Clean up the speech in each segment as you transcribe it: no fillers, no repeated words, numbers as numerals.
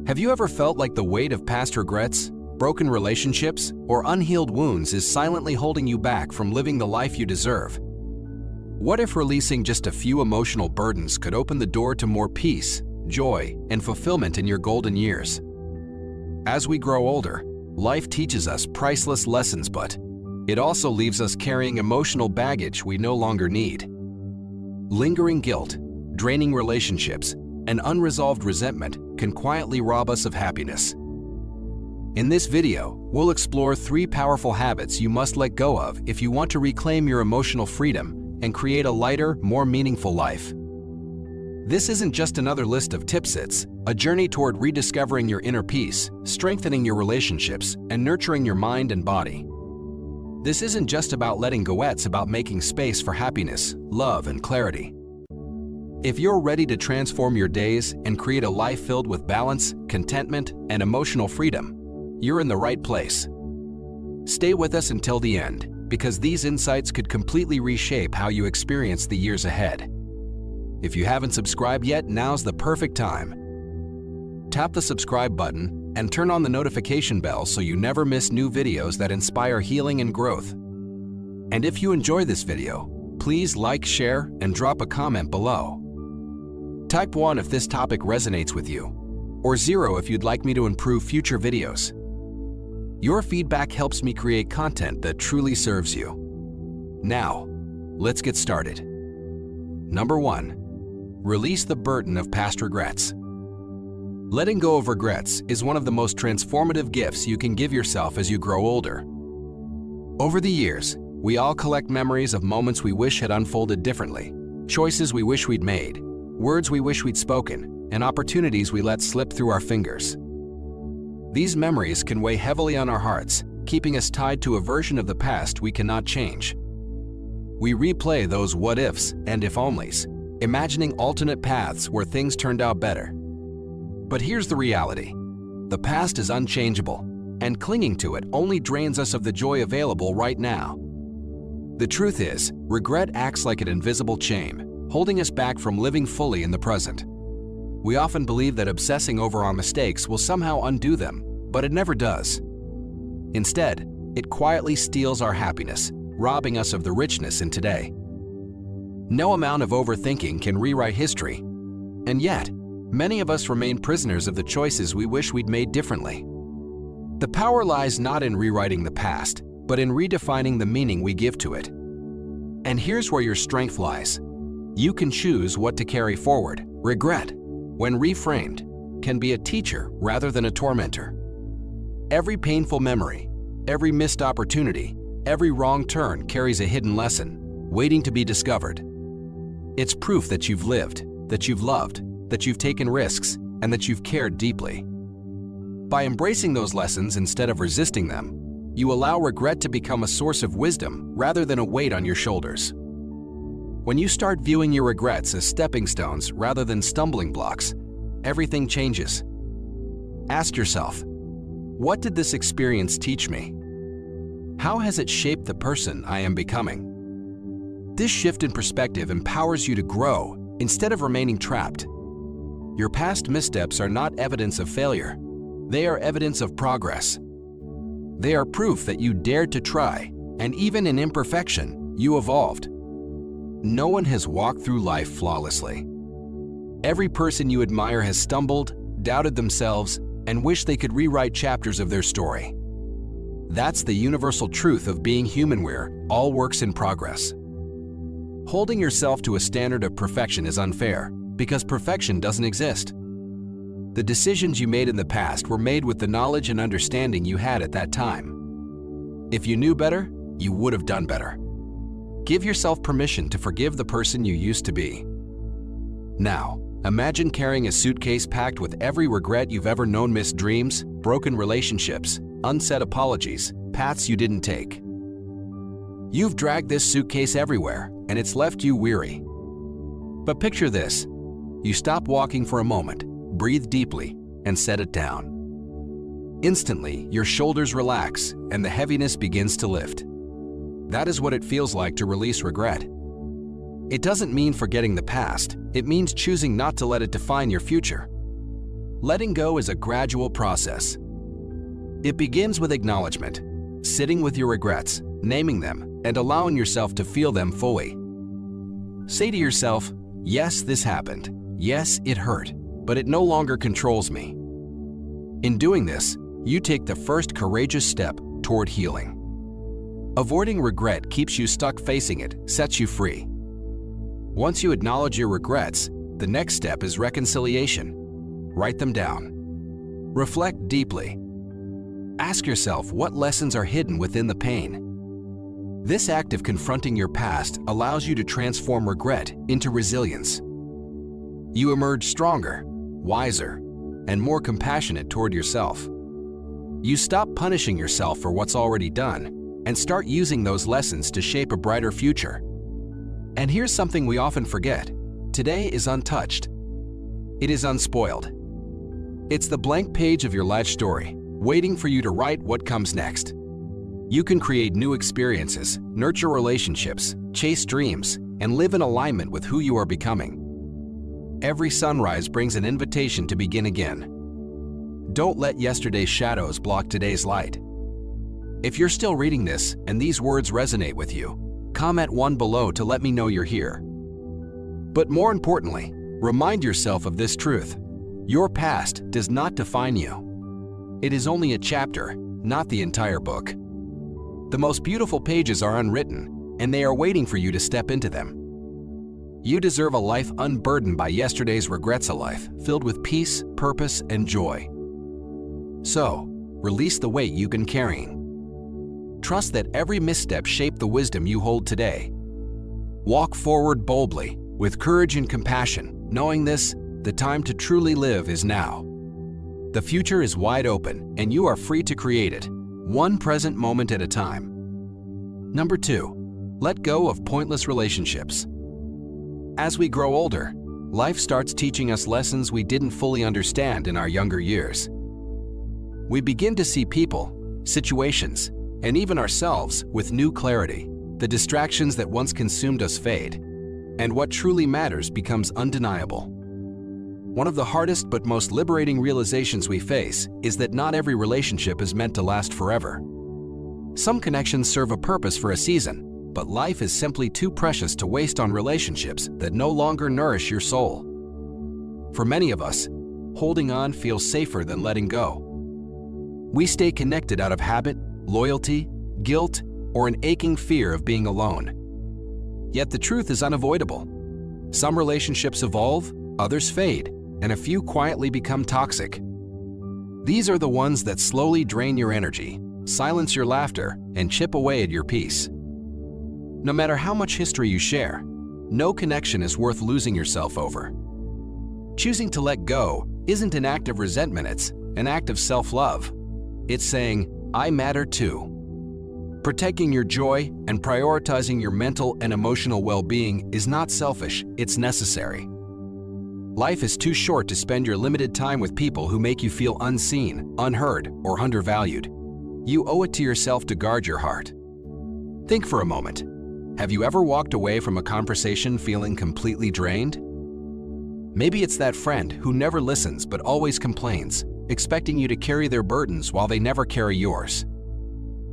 Have you ever felt like the weight of past regrets, broken relationships, or unhealed wounds is silently holding you back from living the life you deserve? What if releasing just a few emotional burdens could open the door to more peace, joy, and fulfillment in your golden years? As we grow older, life teaches us priceless lessons, but it also leaves us carrying emotional baggage we no longer need. Lingering guilt, draining relationships, and unresolved resentment can quietly rob us of happiness. In this video, we'll explore 3 powerful habits you must let go of if you want to reclaim your emotional freedom and create a lighter, more meaningful life. This isn't just another list of tips, it's a journey toward rediscovering your inner peace, strengthening your relationships, and nurturing your mind and body. This isn't just about letting go, it's about making space for happiness, love, and clarity. If you're ready to transform your days and create a life filled with balance, contentment, and emotional freedom, you're in the right place. Stay with us until the end, because these insights could completely reshape how you experience the years ahead. If you haven't subscribed yet, now's the perfect time. Tap the subscribe button and turn on the notification bell so you never miss new videos that inspire healing and growth. And if you enjoy this video, please like, share, and drop a comment below. Type 1 if this topic resonates with you, or 0 if you'd like me to improve future videos. Your feedback helps me create content that truly serves you. Now, let's get started. Number 1. Release the burden of past regrets. Letting go of regrets is one of the most transformative gifts you can give yourself as you grow older. Over the years, we all collect memories of moments we wish had unfolded differently, choices we wish we'd made, words we wish we'd spoken, and opportunities we let slip through our fingers. These memories can weigh heavily on our hearts, keeping us tied to a version of the past we cannot change. We replay those what-ifs and if-onlys, imagining alternate paths where things turned out better. But here's the reality. The past is unchangeable, and clinging to it only drains us of the joy available right now. The truth is, regret acts like an invisible chain, holding us back from living fully in the present. We often believe that obsessing over our mistakes will somehow undo them, but it never does. Instead, it quietly steals our happiness, robbing us of the richness in today. No amount of overthinking can rewrite history, and yet, many of us remain prisoners of the choices we wish we'd made differently. The power lies not in rewriting the past, but in redefining the meaning we give to it. And here's where your strength lies. You can choose what to carry forward. Regret, when reframed, can be a teacher rather than a tormentor. Every painful memory, every missed opportunity, every wrong turn carries a hidden lesson, waiting to be discovered. It's proof that you've lived, that you've loved, that you've taken risks, and that you've cared deeply. By embracing those lessons instead of resisting them, you allow regret to become a source of wisdom rather than a weight on your shoulders. When you start viewing your regrets as stepping stones rather than stumbling blocks, everything changes. Ask yourself, what did this experience teach me? How has it shaped the person I am becoming? This shift in perspective empowers you to grow instead of remaining trapped. Your past missteps are not evidence of failure. They are evidence of progress. They are proof that you dared to try, and even in imperfection, you evolved. No one has walked through life flawlessly. Every person you admire has stumbled, doubted themselves, and wished they could rewrite chapters of their story. That's the universal truth of being human. We're all works in progress. Holding yourself to a standard of perfection is unfair, because perfection doesn't exist. The decisions you made in the past were made with the knowledge and understanding you had at that time. If you knew better, you would have done better. Give yourself permission to forgive the person you used to be. Now, imagine carrying a suitcase packed with every regret you've ever known: missed dreams, broken relationships, unsaid apologies, paths you didn't take. You've dragged this suitcase everywhere, and it's left you weary. But picture this. You stop walking for a moment, breathe deeply, and set it down. Instantly, your shoulders relax, and the heaviness begins to lift. That is what it feels like to release regret. It doesn't mean forgetting the past, it means choosing not to let it define your future. letting go is a gradual process. It begins with acknowledgement, sitting with your regrets, naming them, and allowing yourself to feel them fully. Say to yourself, yes, this happened. Yes, it hurt, but it no longer controls me. In doing this, you take the first courageous step toward healing. Avoiding regret keeps you stuck. Facing it sets you free. Once you acknowledge your regrets, the next step is reconciliation. Write them down. Reflect deeply. Ask yourself what lessons are hidden within the pain. This act of confronting your past allows you to transform regret into resilience. You emerge stronger, wiser, and more compassionate toward yourself. You stop punishing yourself for what's already done and start using those lessons to shape a brighter future. And here's something we often forget. Today is untouched. It is unspoiled. It's the blank page of your life story, waiting for you to write what comes next. You can create new experiences, nurture relationships, chase dreams, and live in alignment with who you are becoming. Every sunrise brings an invitation to begin again. Don't let yesterday's shadows block today's light. If you're still reading this and these words resonate with you, comment 1 below to let me know you're here. But more importantly, remind yourself of this truth. Your past does not define you. It is only a chapter, not the entire book. The most beautiful pages are unwritten, and they are waiting for you to step into them. You deserve a life unburdened by yesterday's regrets, a life filled with peace, purpose, and joy. So, release the weight you've been carrying. Trust that every misstep shaped the wisdom you hold today. Walk forward boldly, with courage and compassion, knowing this, the time to truly live is now. The future is wide open, and you are free to create it, one present moment at a time. Number 2, let go of pointless relationships. As we grow older, life starts teaching us lessons we didn't fully understand in our younger years. We begin to see people, situations, and even ourselves with new clarity. The distractions that once consumed us fade, and what truly matters becomes undeniable. One of the hardest but most liberating realizations we face is that not every relationship is meant to last forever. Some connections serve a purpose for a season, but life is simply too precious to waste on relationships that no longer nourish your soul. For many of us, holding on feels safer than letting go. We stay connected out of habit, loyalty, guilt, or an aching fear of being alone. Yet the truth is unavoidable. Some relationships evolve, others fade, and a few quietly become toxic. These are the ones that slowly drain your energy, silence your laughter, and chip away at your peace. No matter how much history you share, no connection is worth losing yourself over. Choosing to let go isn't an act of resentment, it's an act of self-love. It's saying, I matter too. Protecting your joy and prioritizing your mental and emotional well-being is not selfish, it's necessary. Life is too short to spend your limited time with people who make you feel unseen, unheard, or undervalued. You owe it to yourself to guard your heart. Think for a moment. Have you ever walked away from a conversation feeling completely drained? Maybe it's that friend who never listens but always complains, expecting you to carry their burdens while they never carry yours.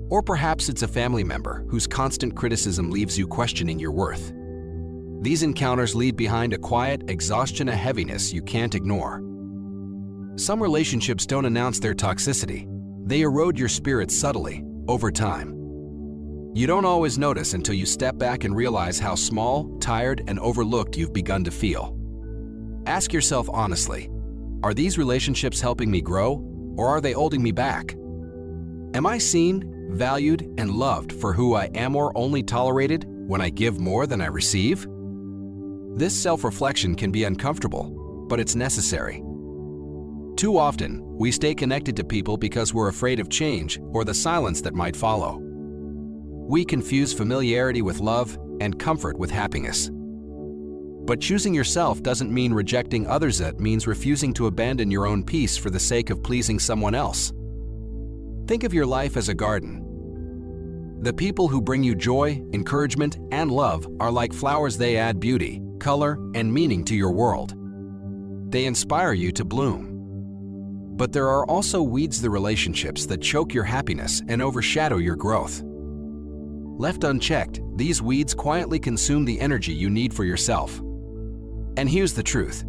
Or perhaps it's a family member whose constant criticism leaves you questioning your worth. These encounters leave behind a quiet exhaustion, a heaviness you can't ignore. Some relationships don't announce their toxicity. They erode your spirit subtly, over time. You don't always notice until you step back and realize how small, tired, and overlooked you've begun to feel. Ask yourself honestly, are these relationships helping me grow, or are they holding me back? Am I seen, valued, and loved for who I am, or only tolerated when I give more than I receive? This self-reflection can be uncomfortable, but it's necessary. Too often, we stay connected to people because we're afraid of change or the silence that might follow. We confuse familiarity with love and comfort with happiness. But choosing yourself doesn't mean rejecting others, it means refusing to abandon your own peace for the sake of pleasing someone else. Think of your life as a garden. The people who bring you joy, encouragement, and love are like flowers. They add beauty, color, and meaning to your world. They inspire you to bloom. But there are also weeds, the relationships that choke your happiness and overshadow your growth. Left unchecked, these weeds quietly consume the energy you need for yourself. And here's the truth.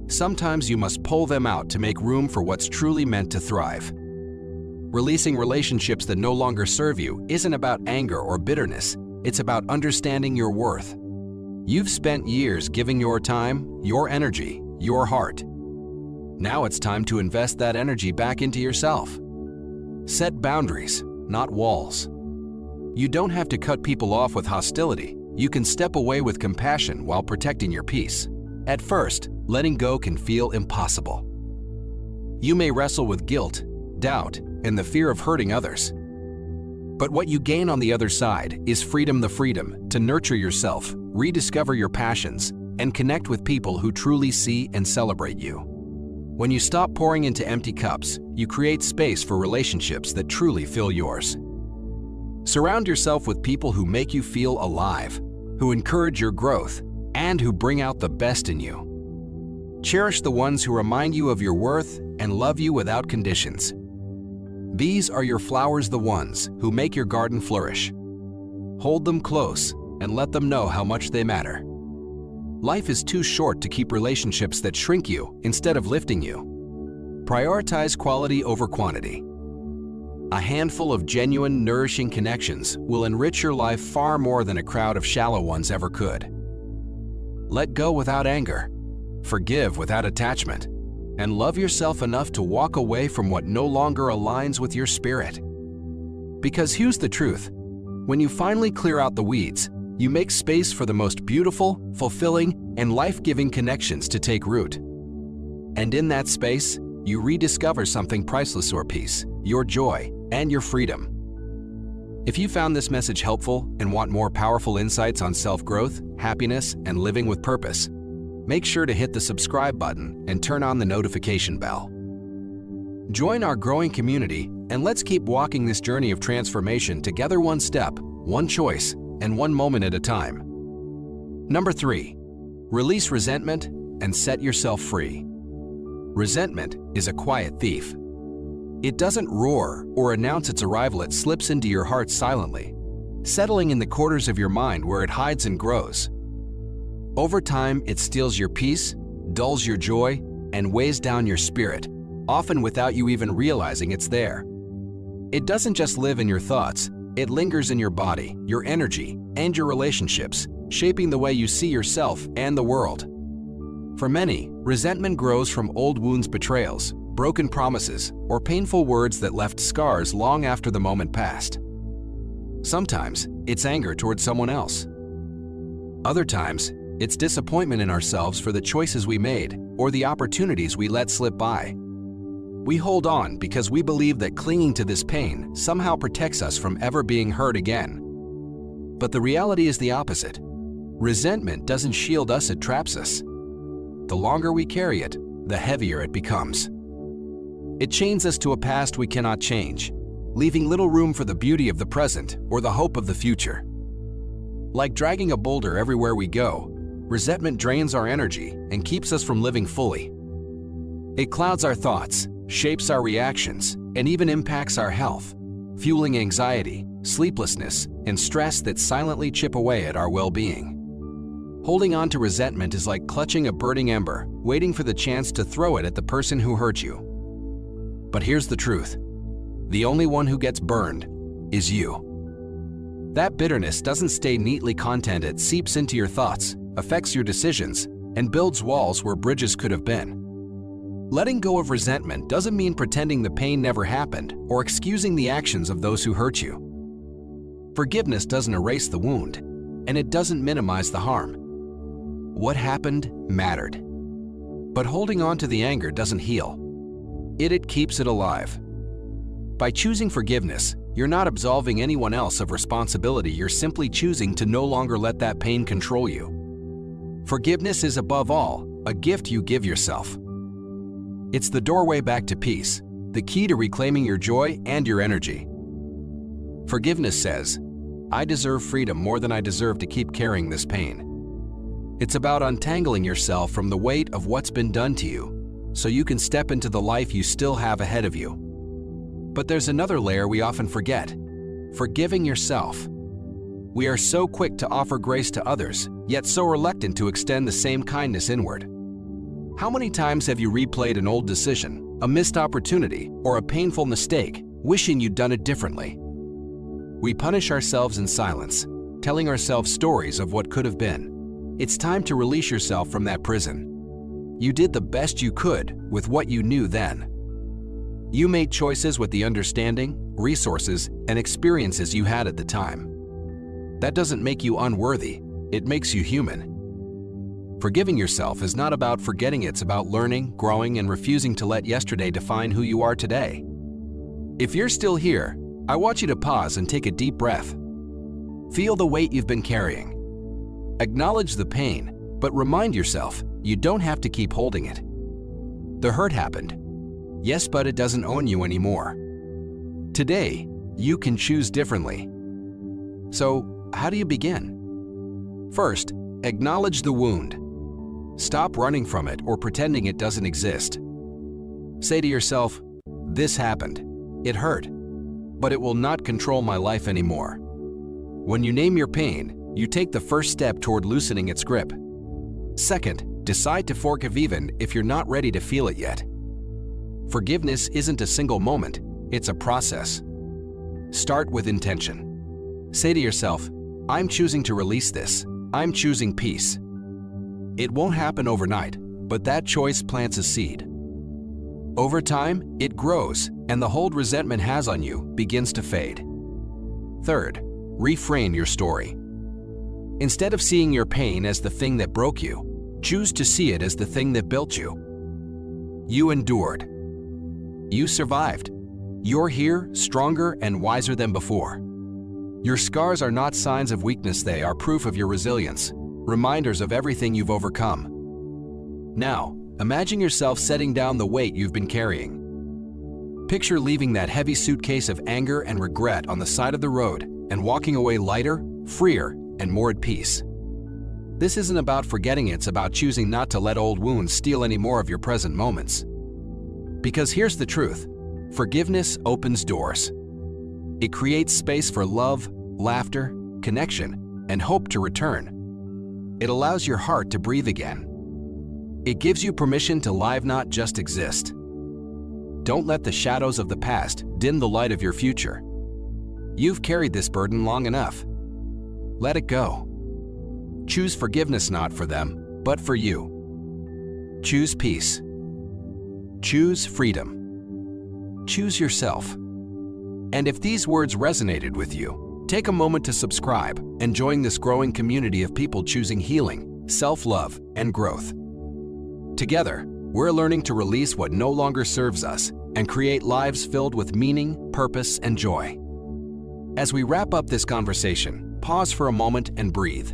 Sometimes you must pull them out to make room for what's truly meant to thrive. Releasing relationships that no longer serve you isn't about anger or bitterness. It's about understanding your worth. You've spent years giving your time, your energy, your heart. Now it's time to invest that energy back into yourself. Set boundaries, not walls. You don't have to cut people off with hostility. You can step away with compassion while protecting your peace. At first, letting go can feel impossible. You may wrestle with guilt, doubt, and the fear of hurting others. But what you gain on the other side is freedom, the freedom to nurture yourself, rediscover your passions, and connect with people who truly see and celebrate you. When you stop pouring into empty cups, you create space for relationships that truly fill yours. Surround yourself with people who make you feel alive, who encourage your growth, and who bring out the best in you. Cherish the ones who remind you of your worth and love you without conditions. These are your flowers, the ones who make your garden flourish. Hold them close and let them know how much they matter. Life is too short to keep relationships that shrink you instead of lifting you. Prioritize quality over quantity. A handful of genuine, nourishing connections will enrich your life far more than a crowd of shallow ones ever could. Let go without anger, forgive without attachment, and love yourself enough to walk away from what no longer aligns with your spirit. Because here's the truth, when you finally clear out the weeds, you make space for the most beautiful, fulfilling, and life-giving connections to take root. And in that space, you rediscover something priceless: your peace, your joy, and your freedom. If you found this message helpful and want more powerful insights on self-growth, happiness, and living with purpose, make sure to hit the subscribe button and turn on the notification bell. Join our growing community, and let's keep walking this journey of transformation together, one step, one choice, and one moment at a time. Number 3, release resentment and set yourself free. Resentment is a quiet thief. It doesn't roar or announce its arrival. It slips into your heart silently, settling in the corners of your mind where it hides and grows. Over time, it steals your peace, dulls your joy, and weighs down your spirit, often without you even realizing it's there. It doesn't just live in your thoughts, it lingers in your body, your energy, and your relationships, shaping the way you see yourself and the world. For many, resentment grows from old wounds, betrayals, broken promises, or painful words that left scars long after the moment passed. Sometimes, it's anger towards someone else. Other times, it's disappointment in ourselves for the choices we made or the opportunities we let slip by. We hold on because we believe that clinging to this pain somehow protects us from ever being hurt again. But the reality is the opposite. Resentment doesn't shield us, it traps us. The longer we carry it, the heavier it becomes. It chains us to a past we cannot change, leaving little room for the beauty of the present or the hope of the future. Like dragging a boulder everywhere we go, resentment drains our energy and keeps us from living fully. It clouds our thoughts, shapes our reactions, and even impacts our health, fueling anxiety, sleeplessness, and stress that silently chip away at our well-being. Holding on to resentment is like clutching a burning ember, waiting for the chance to throw it at the person who hurt you. But here's the truth. The only one who gets burned is you. That bitterness doesn't stay neatly contained. It seeps into your thoughts, affects your decisions, and builds walls where bridges could have been. Letting go of resentment doesn't mean pretending the pain never happened or excusing the actions of those who hurt you. Forgiveness doesn't erase the wound, and it doesn't minimize the harm. What happened mattered. But holding on to the anger doesn't heal. It keeps it alive. By choosing forgiveness, you're not absolving anyone else of responsibility. You're simply choosing to no longer let that pain control you. Forgiveness is, above all, a gift you give yourself. It's the doorway back to peace, the key to reclaiming your joy and your energy. Forgiveness says, I deserve freedom more than I deserve to keep carrying this pain. It's about untangling yourself from the weight of what's been done to you, so you can step into the life you still have ahead of you. But there's another layer we often forget: forgiving yourself. We are so quick to offer grace to others, yet so reluctant to extend the same kindness inward. How many times have you replayed an old decision, a missed opportunity, or a painful mistake, wishing you'd done it differently? We punish ourselves in silence, telling ourselves stories of what could have been. It's time to release yourself from that prison. You did the best you could with what you knew then. You made choices with the understanding, resources, and experiences you had at the time. That doesn't make you unworthy, it makes you human. Forgiving yourself is not about forgetting, it's about learning, growing, and refusing to let yesterday define who you are today. If you're still here, I want you to pause and take a deep breath. Feel the weight you've been carrying. Acknowledge the pain, but remind yourself you don't have to keep holding it. The hurt happened. Yes, but it doesn't own you anymore. Today, you can choose differently. So, how do you begin? First, acknowledge the wound. Stop running from it or pretending it doesn't exist. Say to yourself, "This happened. It hurt, but it will not control my life anymore." When you name your pain, you take the first step toward loosening its grip. Second, decide to forgive even if you're not ready to feel it yet. Forgiveness isn't a single moment, it's a process. Start with intention. Say to yourself, "I'm choosing to release this. I'm choosing peace." It won't happen overnight, but that choice plants a seed. Over time, it grows, and the hold resentment has on you begins to fade. Third, reframe your story. Instead of seeing your pain as the thing that broke you, choose to see it as the thing that built you. You endured. You survived. You're here, stronger and wiser than before. Your scars are not signs of weakness, they are proof of your resilience, reminders of everything you've overcome. Now, imagine yourself setting down the weight you've been carrying. Picture leaving that heavy suitcase of anger and regret on the side of the road and walking away lighter, freer, and more at peace. This isn't about forgetting, it's about choosing not to let old wounds steal any more of your present moments. Because here's the truth: forgiveness opens doors. It creates space for love, laughter, connection, and hope to return. It allows your heart to breathe again. It gives you permission to live, not just exist. Don't let the shadows of the past dim the light of your future. You've carried this burden long enough. Let it go. Choose forgiveness, not for them, but for you. Choose peace. Choose freedom. Choose yourself. And if these words resonated with you, take a moment to subscribe and join this growing community of people choosing healing, self-love, and growth. Together, we're learning to release what no longer serves us and create lives filled with meaning, purpose, and joy. As we wrap up this conversation, pause for a moment and breathe.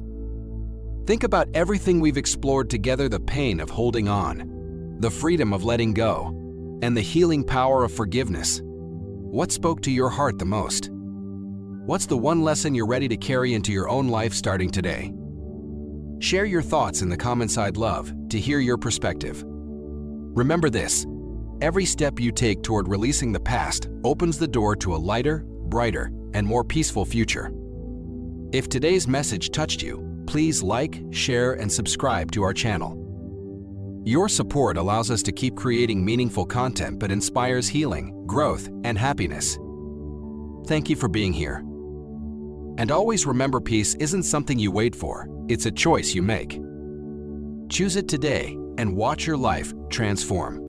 Think about everything we've explored together: the pain of holding on, the freedom of letting go, and the healing power of forgiveness. What spoke to your heart the most? What's the one lesson you're ready to carry into your own life starting today? Share your thoughts in the comments. I'd love to hear your perspective. Remember this: every step you take toward releasing the past opens the door to a lighter, brighter, and more peaceful future. If today's message touched you, please like, share, and subscribe to our channel. Your support allows us to keep creating meaningful content that inspires healing, growth, and happiness. Thank you for being here. And always remember, peace isn't something you wait for, it's a choice you make. Choose it today and watch your life transform.